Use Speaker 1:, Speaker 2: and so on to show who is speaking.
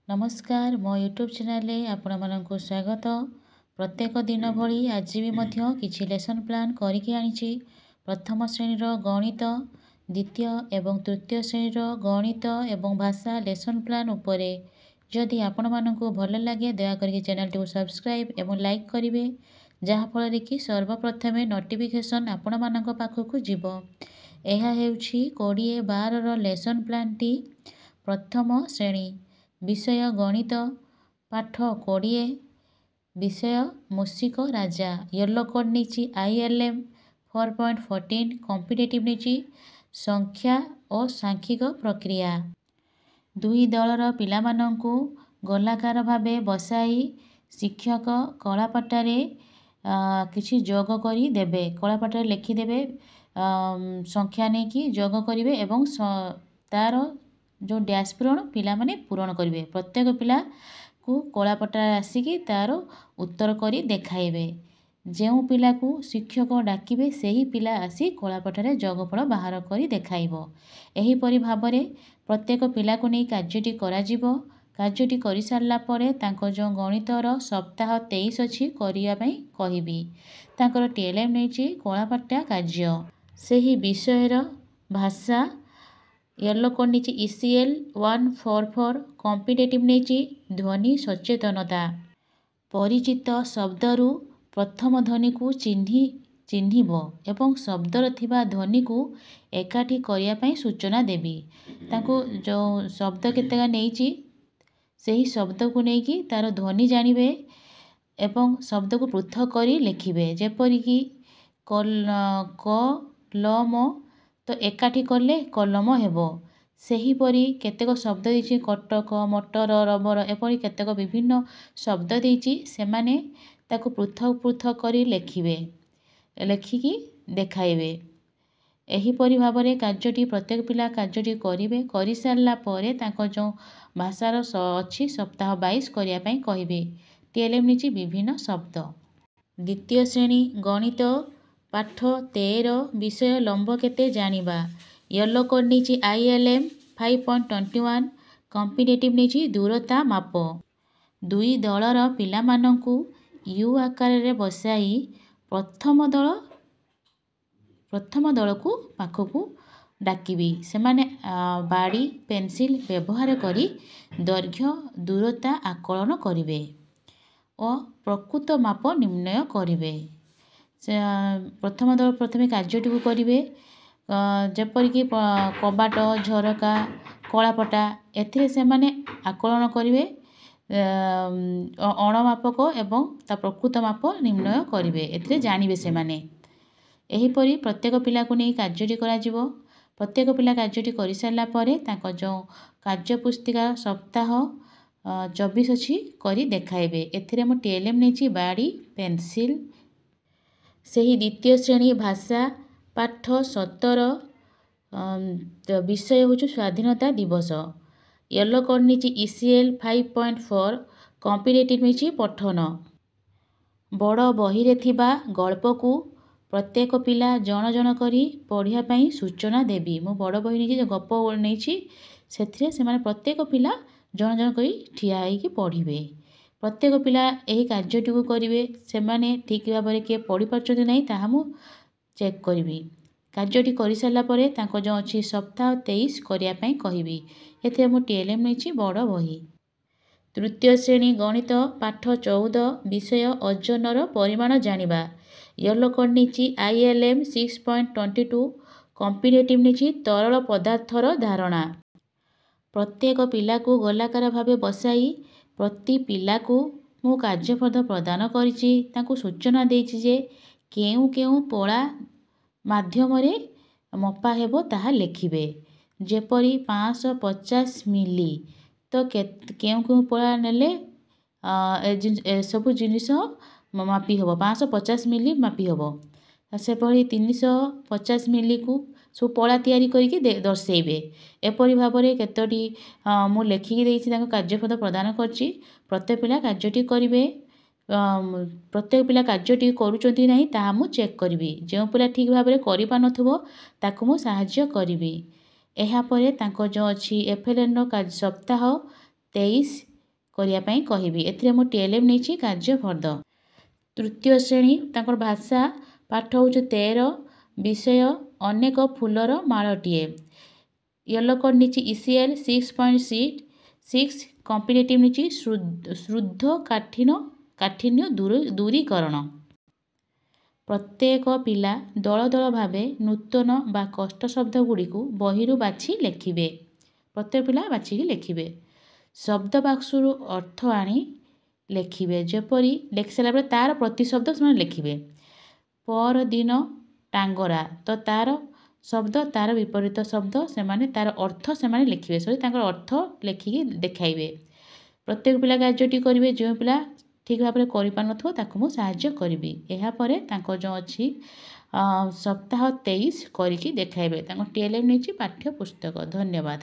Speaker 1: नमस्कार मो YouTube channel आपण मानक स्वागत। प्रत्येक दिन भली आज भी मध्य किछि लेसन प्लान करिकि आनिछि। प्रथम श्रेणीर गणित, द्वितीय एवं तृतीय श्रेणीर गणित एवं भाषा लेसन प्लान उपरे जदि आपण मानक भल लगे दया करिकि चैनल टी सब्सक्राइब एवं लाइक करिवे, जहाँ फल कि सर्वप्रथमे नोटिफिकेशन आपण मानक पाखकु जिवो। एहा हेउछि 20-12 लेसन प्लान टी। प्रथम श्रेणी विषय गणित, पाठ 20, विषय मूषिक राजा। येलो कोड नीची ILM 4.14, कॉम्पिटिटिव नीची संख्या और सांख्यिक प्रक्रिया। दुई दलर पिलामानंकु गोलाकार भावे बसाई शिक्षक कलापटारे किछि जोग करी देबे। कलापटारे लिखि देबे संख्या नहीं कि जोग करिवे एवं तार जो डैश पूरण पिला माने पूरण करिवे। प्रत्येक पिला को कलापटारे आसिकी तार उत्तर करी देखाइबे। जेउ पिला को शिक्षक डाकिबे सेही पिला आसी कलापटारे जोगफल बाहर करी देखाइबो। एही परि भाबरे प्रत्येक पिला को नहीं कार्यटी करा जिवो। कार्यटी करि सारला परे तांको जो गणितर सप्ताह 23 अछि करिया पई कहिबी। तांकर TLM नेछि कलापटा कार्य। सेही विषयर भाषा येलो कोड नीचे ECL 144, कॉम्पिटिटिव नीचे ध्वनि सचेतनता। परिचित शब्दरू प्रथम ध्वनि को चिन्हिब एवं शब्दर थिबा ध्वनि को एकाठी करिया पई सूचना देबी। ताको जो शब्द केतेगा नेछि सेही शब्द को नेकी तार ध्वनि जानिबे एवं शब्द को पृथक करी लिखिबे। जेपरि कि कलम तो एकाठी करले कलम हेबो। सेही परी केतेक शब्द देछि कटक, मटर, रबर एपरि केतेक विभिन्न शब्द देछि सेमाने ताको पृथक पृथक करी लिखिबे, लिखिकी देखाइबे। एही परी भाबरे कार्यटी प्रत्येक पिला कार्यटी करिवे। करि सारला परे ताको जो भाषार अछि सप्ताह 22 करिया पई कहिबे। TLM नीची विभिन्न शब्द। द्वितीय श्रेणी गणित, पाठ 13, विषय लंब केते जानिबा। येलो कोड नीची ILM 5.21, कॉम्पिटिटिव नीची दूरता माप। दुई दलर पिला मानंकु U आकार रे बसाई प्रथम दल को पाखकु डाकिबी। सेमाने बाड़ी पेंसिल व्यवहार करी दैर्घ्य दूरता आकलन करिवे और प्रकृत माप निर्णय करिवे। प्रथम दल प्रथमे कार्यटी को करिवे। जेपरिक कबाट, झरका, कलापटा एथिरे सेमाने आकलन करिवे अणमापक एवं ता प्रकृत माप निर्णय करिवे। एथिरे जानिबे सेमाने। एही परी प्रत्येक पिला को नहीं कार्यटी करा जिवो। प्रत्येक पिला कार्यटी करि सारला परे ताको जो कार्य पुस्तिका सप्ताह 24 अछि करी देखाइबे। एथिरे मो TLM नेछि बाड़ी पेंसिल। सेही द्वितीय श्रेणी भाषा पाठ 17, विषय होछु स्वाधीनता दिवस। येलो कोड नीची ECL 5.4, कॉम्पिटिटिव नीची पठन। बड़ बही रे थिबा गल्प को प्रत्येक पिला जण जण करी पढ़िया पई सूचना देबी। मो बड़ बही नीची गप नेछि सेथिरे सेमाने प्रत्येक पिला जण जण करी ठिया हेकि पढ़िबे। प्रत्येक पिला एही कार्यटी को करिवे। सेमाने ठीक भाबरे के पढ़ी पारछथि नै ताहा मु चेक करिवि। कार्यटी करि सारला परे ताको जो अछि सप्ताह 23 करिया पई कहिबी। एथे मु TLM नेछि बड़ बही। तृतीय श्रेणी गणित, पाठ 14, विषय ओजनर परिमाण जानिबा। येलो कोड नीची ILM 6.22, कॉम्पिटिटिव नीची तरल पदार्थर धारणा। प्रत्येक पिला को गोलाकार भावे बसाई प्रति पिला को मु कार्यपद प्रदान करिछि। ताको सूचना देछि जे केउ केउ पोळा माध्यम रे मपा हेबो ताहा लिखिबे। जेपरि 550 मिली तो केउ केउ पोळा नेले सब जिनिस मापी हेबो। 550 मिली मापी हेबो। सेपरि 350 मिली को सो पोळा तयारी करिकि दर्शेइबे। एपरि भाबरे केतोटी मु लेखिकि देछि ताको कार्यपद प्रदान करछि। प्रत्येक पिला कार्यटी करिवे। प्रत्येक पिला कार्यटी करूचंती नाही ताहा मु चेक करिवि। जे पिला ठीक भाबरे करि पानथुबो ताको मु सहाय्य करिवि। एहा परे ताको जो अछि FLN रो सप्ताह 23 କରିବା ପାଇଁ କହିବି। ଏଥିରେ ମୁଁ TLM ନେଇଛି କାର୍ଯ୍ୟ ଫର୍ଦ୍ଦ। ତୃତୀୟ ଶ୍ରେଣୀ ତାଙ୍କର ଭାଷା ପାଠ ହେଉଛି 13 ବିଷୟ ଅନେକ ଫୁଲର ମାଳଟିଏ। ୟେଲୋ କୋଡ୍ ନେଇଛି ECL 6.6 କମ୍ପିଟେଟିଭ୍ ନେଇଛି ଶୁଦ୍ଧ କାଠିନ୍ୟ ଦୂରୀକରଣ। ପ୍ରତ୍ୟେକ ପିଲା ଦଳ ଦଳ ଭାବେ ନୂତନ ବା କଷ୍ଟ ଶବ୍ଦ ଗୁଡ଼ିକୁ ବହିରୁ ବାଛି ଲେଖିବେ। ପ୍ରତ୍ୟେକ ପିଲା ବାଛିକି ଲେଖିବେ। ଶବ୍ଦ ବାକ୍ସରୁ ଅର୍ଥ ଆଣି ଲେଖିବେ। ଯେପରି ଲେଖି ସାରିଲା ପରେ ତା'ର ପ୍ରତିଶବ୍ଦ ସେମାନେ ଲେଖିବେ। ପରଦିନ ଟାଙ୍ଗରା ତ ତା'ର ଶବ୍ଦ, ତା'ର ବିପରୀତ ଶବ୍ଦ, ସେମାନେ ତା'ର ଅର୍ଥ ସେମାନେ ଲେଖିବେ। ତାଙ୍କର ଅର୍ଥ ଲେଖିକି ଦେଖାଇବେ। ପ୍ରତ୍ୟେକ ପିଲା କାର୍ଯ୍ୟଟି କରିବେ। ଯେଉଁ ପିଲା ଠିକ୍ ଭାବରେ କରିପାରୁନଥିବ ତାକୁ ମୁଁ ସାହାଯ୍ୟ କରିବି। ଏହାପରେ ତାଙ୍କ ଯେଉଁ ଅଛି ସପ୍ତାହ 23 କରିକି ଦେଖାଇବେ। ତାଙ୍କ TLM ନେଇଛି ପାଠ୍ୟ ପୁସ୍ତକ। ଧନ୍ୟବାଦ।